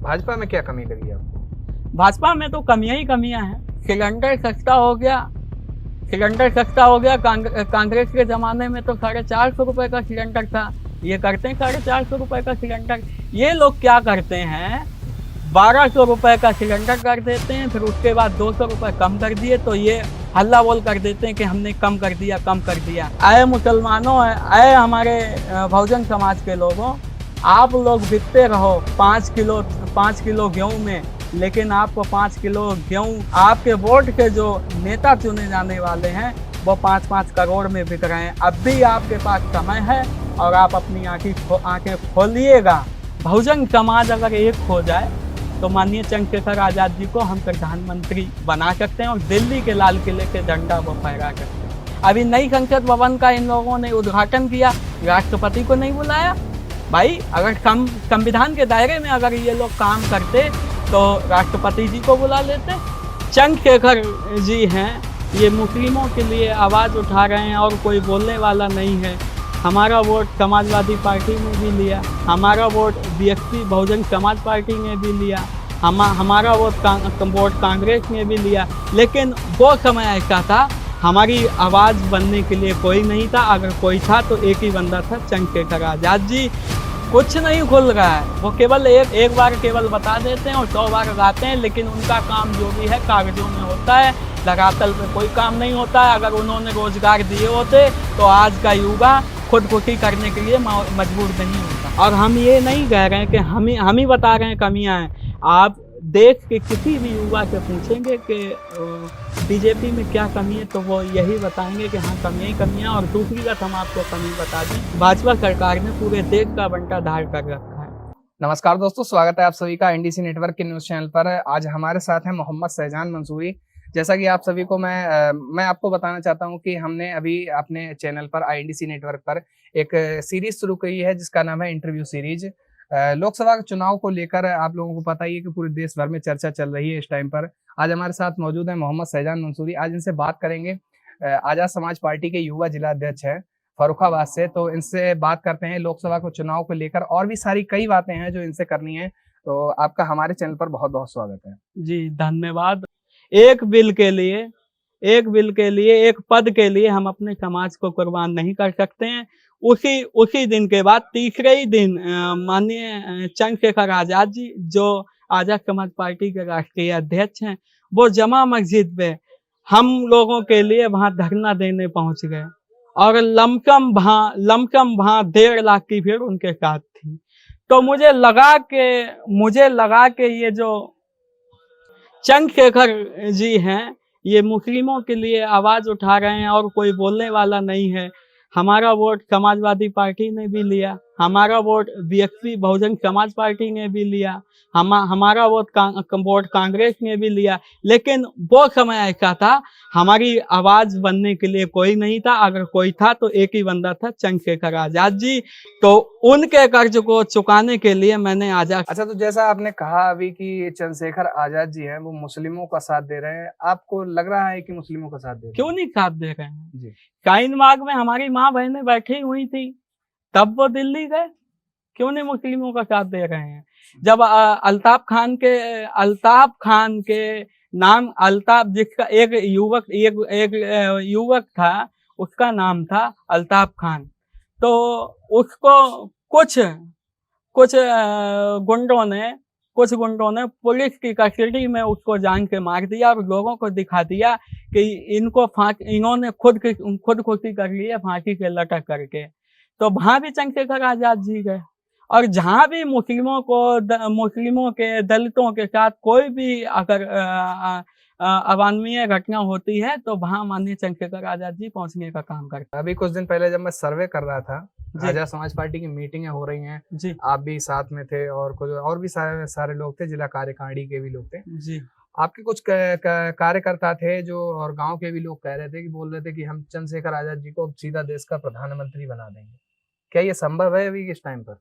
भाजपा में क्या कमी लगी आपको? भाजपा में तो कमियां ही कमियां हैं। सिलेंडर सस्ता हो गया, कांग्रेस के जमाने में तो 450 रुपए का सिलेंडर था, ये करते हैं 450 रुपए का सिलेंडर। ये लोग क्या करते हैं, 1200 रुपए का सिलेंडर कर देते हैं, फिर उसके बाद 200 रुपए कम कर दिए तो ये हल्ला बोल कर देते हैं कि हमने कम कर दिया। आए मुसलमानों, आए हमारे बहुजन समाज के लोगों, आप लोग बिकते रहो 5 किलो गेहूं में, लेकिन आपको 5 किलो गेहूं आपके वोट के जो नेता चुने जाने वाले हैं वो 5-5 करोड़ में बिक रहे हैं। अब भी आपके पास समय है और आप अपनी आंखें खोलिएगा। बहुजन समाज अगर एक हो जाए तो माननीय चंद्रशेखर आजाद जी को हम प्रधानमंत्री बना सकते हैं और दिल्ली के लाल किले के झंडा वो फहरा सकते हैं। अभी नई संसद भवन का इन लोगों ने उद्घाटन किया, राष्ट्रपति को नहीं बुलाया। भाई अगर संविधान के दायरे में अगर ये लोग काम करते तो राष्ट्रपति जी को बुला लेते। चंद्रशेखर जी हैं, ये मुस्लिमों के लिए आवाज़ उठा रहे हैं और कोई बोलने वाला नहीं है। हमारा वोट समाजवादी पार्टी ने भी लिया, हमारा vote BSP Bahujan Samaj party ने भी लिया, हमारा वोट कांग्रेस ने भी लिया, लेकिन वो समय ऐसा था हमारी आवाज़ बनने के लिए कोई नहीं था। अगर कोई था तो एक ही बंदा था, चंद्रशेखर आज़ाद जी। कुछ नहीं खुल रहा है, वो केवल एक बार केवल बता देते हैं और 100 बार गाते हैं, लेकिन उनका काम जो भी है कागजों में होता है, धरातल पे कोई काम नहीं होता है। अगर उन्होंने रोजगार दिए होते तो आज का युवा खुदकुशी करने के लिए मजबूर नहीं होता। और हम ये नहीं कह रहे हैं कि हम ही बता रहे हैं कमियां हैं। आप देश के किसी भी युवा से पूछेंगे कि बीजेपी में क्या कमी है तो वो यही बताएंगे कि हाँ कमियां ही कमियां। और दूसरी बात हम आपको कमी बता दें, भाजपा सरकार ने पूरे देश का बंटा धार कर रखा है। नमस्कार दोस्तों, स्वागत है आप सभी का एनडीसी नेटवर्क के न्यूज चैनल पर। आज हमारे साथ है मोहम्मद शहजान मंसूरी। जैसा कि आप सभी को मैं आपको बताना चाहता हूं कि हमने अभी अपने चैनल पर आईएनडीसी नेटवर्क पर एक सीरीज शुरू की है जिसका नाम है इंटरव्यू सीरीज। लोकसभा चुनाव को लेकर आप लोगों को पता ही है कि पूरे देश भर में चर्चा चल रही है इस टाइम पर। आज हमारे साथ मौजूद है मोहम्मद शहजान मंसूरी। आज इनसे बात करेंगे, आजाद समाज पार्टी के युवा जिला अध्यक्ष है फर्रुखाबाद से। तो इनसे बात करते हैं लोकसभा को चुनाव को लेकर, और भी सारी कई बातें हैं जो इनसे करनी है। तो आपका हमारे चैनल पर बहुत बहुत स्वागत है। जी धन्यवाद। एक बिल के लिए, एक पद के लिए हम अपने समाज को कुर्बान नहीं कर सकते हैं। उसी दिन के बाद तीसरे ही दिन माननीय चंद्रशेखर आजाद जी, जो आजाद समाज पार्टी के राष्ट्रीय अध्यक्ष हैं, वो जमा मस्जिद पे हम लोगों के लिए वहां धरना देने पहुंच गए और लमसम वहां 1.5 लाख की भीड़ उनके साथ थी। तो मुझे लगा कि ये जो चंद्रशेखर जी हैं, ये मुस्लिमों के लिए आवाज़ उठा रहे हैं और कोई बोलने वाला नहीं है। हमारा वोट समाजवादी पार्टी ने भी लिया, हमारा vote BSP Bahujan Samaj party ने भी लिया, हमारा वोट कांग्रेस ने भी लिया, लेकिन वो समय ऐसा था हमारी आवाज़ बनने के लिए कोई नहीं था। अगर कोई था तो एक ही बंदा था, चंद्रशेखर आज़ाद जी। तो उनके कर्ज को चुकाने के लिए मैंने आजाद। अच्छा, तो जैसा आपने कहा अभी कि चंद्रशेखर आजाद जी हैं वो मुस्लिमों का साथ दे रहे हैं, आपको लग रहा है कि मुस्लिमों का साथ दे रहे हैं? क्यों नहीं साथ दे रहे हैं जी। शाहीन बाग में हमारी माँ बहनें बैठी हुई थी, तब वो दिल्ली गए, क्यों नहीं मुस्लिमों का साथ दे रहे हैं? जब अल्ताफ खान के नाम, अल्ताफ जिसका एक युवक था, उसका नाम था अल्ताफ खान, तो उसको कुछ गुंडों ने पुलिस की कस्टडी में उसको जान के मार दिया और लोगों को दिखा दिया कि इन्होंने खुदकुशी कर ली है फांसी के लटक करके। तो वहां भी चंद्रशेखर आजाद जी गए। और जहां भी मुस्लिमों के, दलितों के साथ कोई भी अगर अवान्वीय घटना होती है तो वहां माननीय चंद्रशेखर आजाद जी पहुंचने का काम करते हैं। अभी कुछ दिन पहले जब मैं सर्वे कर रहा था, आजाद समाज पार्टी की मीटिंगें हो रही हैं जी, आप भी साथ में थे और कुछ और भी सारे लोग थे, जिला कार्यकारिणी के भी लोग थे जी। आपके कुछ कार्यकर्ता थे जो, और गांव के भी लोग कह रहे थे कि बोल रहे थे कि हम चंद्रशेखर आजाद जी को सीधा देश का प्रधानमंत्री बना देंगे। क्या ये संभव है अभी इस टाइम पर?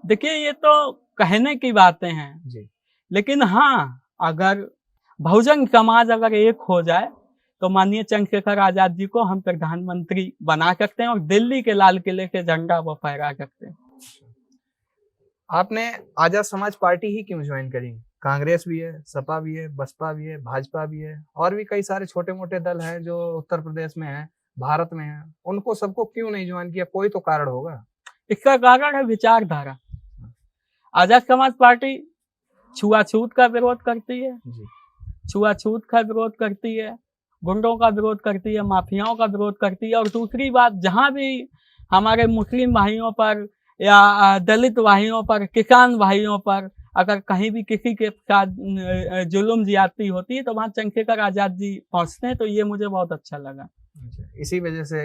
देखिए, ये तो कहने की बातें हैं जी, लेकिन हाँ, अगर बहुजन समाज अगर एक हो जाए तो माननीय चंद्रशेखर आजाद जी को हम प्रधानमंत्री बना सकते हैं और दिल्ली के लाल किले के झंडा वो फहरा सकते हैं। आपने आजाद समाज पार्टी ही क्यों ज्वाइन करी? कांग्रेस भी है, सपा भी है, बसपा भी है, भाजपा भी है और भी कई सारे छोटे मोटे दल हैं जो उत्तर प्रदेश में हैं, भारत में हैं, उनको सबको क्यों नहीं ज्वाइन किया? कोई तो कारण होगा। इसका कारण है विचारधारा। आजाद समाज पार्टी छुआछूत का विरोध करती है, जी। छुआछूत का विरोध करती है, गुंडों का विरोध करती है, माफियाओं का विरोध करती है। और दूसरी बात, जहां भी हमारे मुस्लिम भाइयों पर या दलित भाइयों पर, किसान भाइयों पर अगर कहीं भी किसी के साथ जुल्म ज्यादती होती है तो वहां चंद्रशेखर आजाद जी पहुंचते हैं। तो ये मुझे बहुत अच्छा लगा। अच्छा, इसी वजह से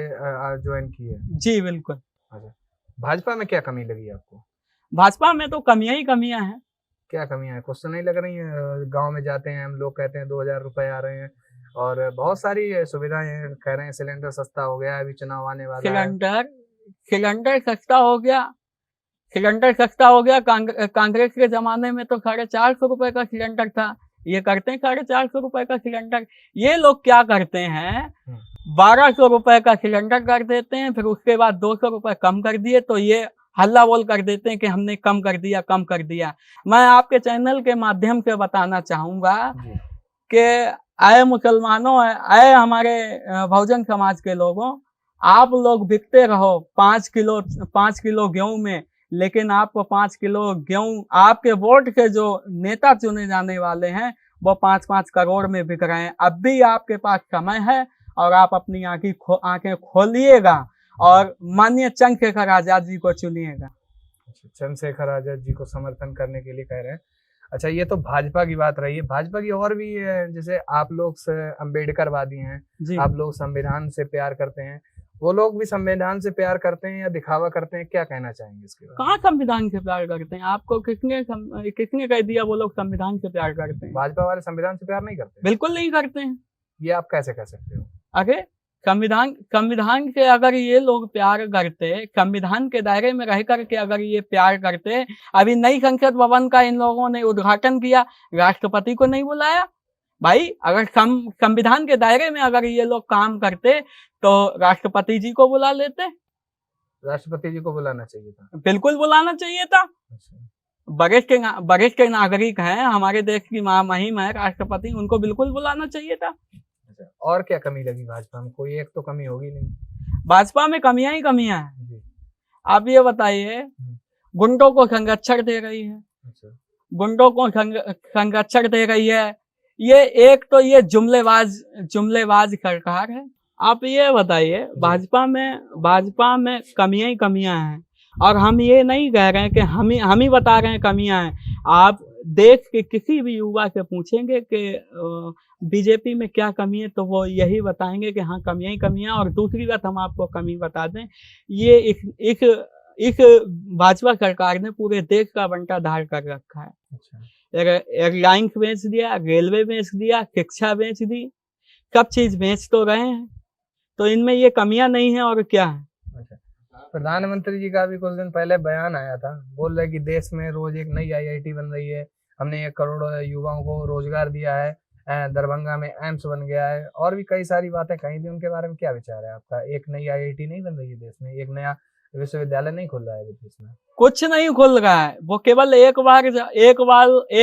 ज्वाइन की है? जी बिल्कुल। अच्छा, भाजपा में क्या कमी लगी आपको? भाजपा में तो कमियां ही कमियां हैं। क्या कमियां हैं? कुछ तो नहीं लग रही है? गांव में जाते हैं हम लोग, कहते हैं 2000 रुपए आ रहे हैं और बहुत सारी सुविधाएं हैं, कह रहे हैं सिलेंडर सस्ता हो गया है, अभी चुनाव आने वाला है। सिलेंडर सस्ता हो गया, सिलेंडर सस्ता हो गया। कांग्रेस के जमाने में तो 450 रुपए का सिलेंडर था। ये करते हैं 450 रुपए का सिलेंडर। ये लोग क्या करते हैं, 1200 रुपए का सिलेंडर कर देते हैं, फिर उसके बाद 200 रुपए कम कर दिए तो ये हल्ला बोल कर देते हैं कि हमने कम कर दिया, कम कर दिया। मैं आपके चैनल के माध्यम से बताना चाहूंगा कि आए मुसलमानों, आए हमारे बहुजन समाज के लोगों, आप लोग बिकते रहो 5 किलो गेहूं में, लेकिन आपको 5 किलो गेहूं आपके वोट के जो नेता चुने जाने वाले हैं वो 5-5 करोड़ में बिक रहे हैं। अब भी आपके पास समय है और आप अपनी आंखें खोलिएगा और माननीय चंद्रशेखर आजाद जी को चुनिएगा। चंद्रशेखर आजाद जी को समर्थन करने के लिए कह रहे हैं। अच्छा, ये तो भाजपा की बात रही है। भाजपा की और भी है, जैसे आप लोग अम्बेडकरवादी हैं, आप लोग संविधान से प्यार करते हैं, वो लोग भी संविधान से प्यार करते हैं या दिखावा करते हैं? क्या कहना चाहेंगे इसके बारे में? कहाँ संविधान से प्यार करते हैं? आपको किसने कह दिया वो लोग संविधान से प्यार करते हैं? भाजपा वाले संविधान से प्यार नहीं करते? बिल्कुल नहीं करते हैं। ये आप कैसे कह सकते हो? अरे संविधान से अगर ये लोग प्यार करते, संविधान के दायरे में रह करके अगर ये प्यार करते, अभी नई संसद भवन का इन लोगों ने उद्घाटन किया, राष्ट्रपति को नहीं बुलाया? भाई, अगर संविधान के दायरे में अगर ये लोग काम करते तो राष्ट्रपति जी को बुला लेते। राष्ट्रपति जी को बुलाना चाहिए था। बिल्कुल बुलाना चाहिए था। वरिष्ठ नागरिक हैं, हमारे देश की महामहिम है राष्ट्रपति, उनको बिल्कुल बुलाना चाहिए था। और क्या कमी लगी भाजपा में? कोई एक तो कमी होगी नहीं। भाजपा में कमियां ही कमियां हैं। आप ये बताइए, गुंडों को संरक्षण दे रही है, गुंडों को संरक्षण दे रही है। ये एक तो ये जुमलेबाज सरकार है। आप ये बताइए, भाजपा में कमियां ही कमियां हैं और हम ये नहीं कह रहे हैं कि हम ही बता रहे हैं कमियां हैं। आप देश के किसी भी युवा से पूछेंगे कि बीजेपी में क्या कमी है तो वो यही बताएंगे कि हाँ कमियां ही कमियां। और दूसरी बात हम आपको कमी बता दें, ये इस भाजपा सरकार ने पूरे देश का बंटाधार कर रखा है। एयरलाइंस बेच दिया, रेलवे बेच दिया, शिक्षा बेच दी, सब चीज बेच तो रहे हैं। तो इनमें ये कमियां नहीं है और क्या है। प्रधानमंत्री जी का भी कुछ दिन पहले बयान आया था, बोल रहे कि देश में रोज एक नई IIT बन रही है, हमने 1 करोड़ युवाओं को रोजगार दिया है, दरभंगा में एम्स बन गया है और भी कई सारी बातें कहीं भी। उनके बारे में क्या विचार है आपका? एक नई IIT नहीं बन रही है देश में, एक नया विश्वविद्यालय नहीं खुल रहा है देश में? कुछ नहीं खुल रहा है। वो केवल एक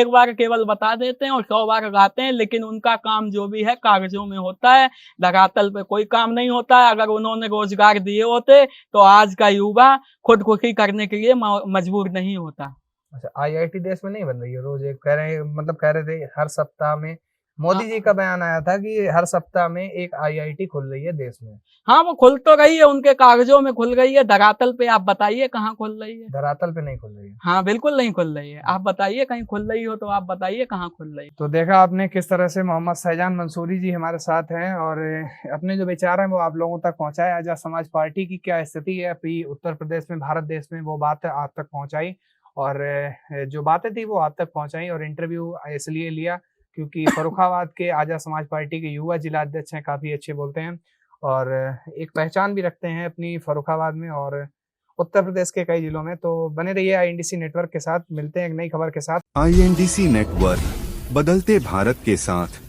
बार केवल बता देते हैं और 100 बार गाते हैं, लेकिन उनका काम जो भी है कागजों में होता है, धरातल पे कोई काम नहीं होता है। अगर उन्होंने रोजगार दिए होते तो आज का युवा खुदकुशी करने के लिए मजबूर नहीं होता। अच्छा, IIT देश में नहीं बन रही है? रोज एक कह रहे थे हर सप्ताह में, मोदी जी का बयान आया था कि हर सप्ताह में एक IIT खुल रही है देश में। हाँ, वो खुल तो रही है, उनके कागजों में खुल रही है, धरातल पे आप बताइए कहाँ खुल रही है? धरातल पे नहीं खुल रही है। हाँ, बिल्कुल नहीं खुल रही है। आप बताइए, कहीं खुल रही हो तो आप बताइए कहाँ खुल रही है। तो देखा आपने किस तरह से मोहम्मद शहजान मंसूरी जी हमारे साथ हैं और अपने जो विचार हैं वो आप लोगों तक पहुंचाए। आजाद समाज पार्टी की क्या स्थिति है अभी उत्तर प्रदेश में, भारत देश में, वो बात आप तक पहुंचाई और जो बातें थी वो आप तक पहुंचाई। और इंटरव्यू इसलिए लिया क्योंकि फर्रुखाबाद के आजाद समाज पार्टी के युवा जिला अध्यक्ष हैं, काफी अच्छे बोलते हैं और एक पहचान भी रखते हैं अपनी फर्रुखाबाद में और उत्तर प्रदेश के कई जिलों में। तो बने रहिए INDC नेटवर्क के साथ। मिलते हैं एक नई खबर के साथ। INDC नेटवर्क, बदलते भारत के साथ।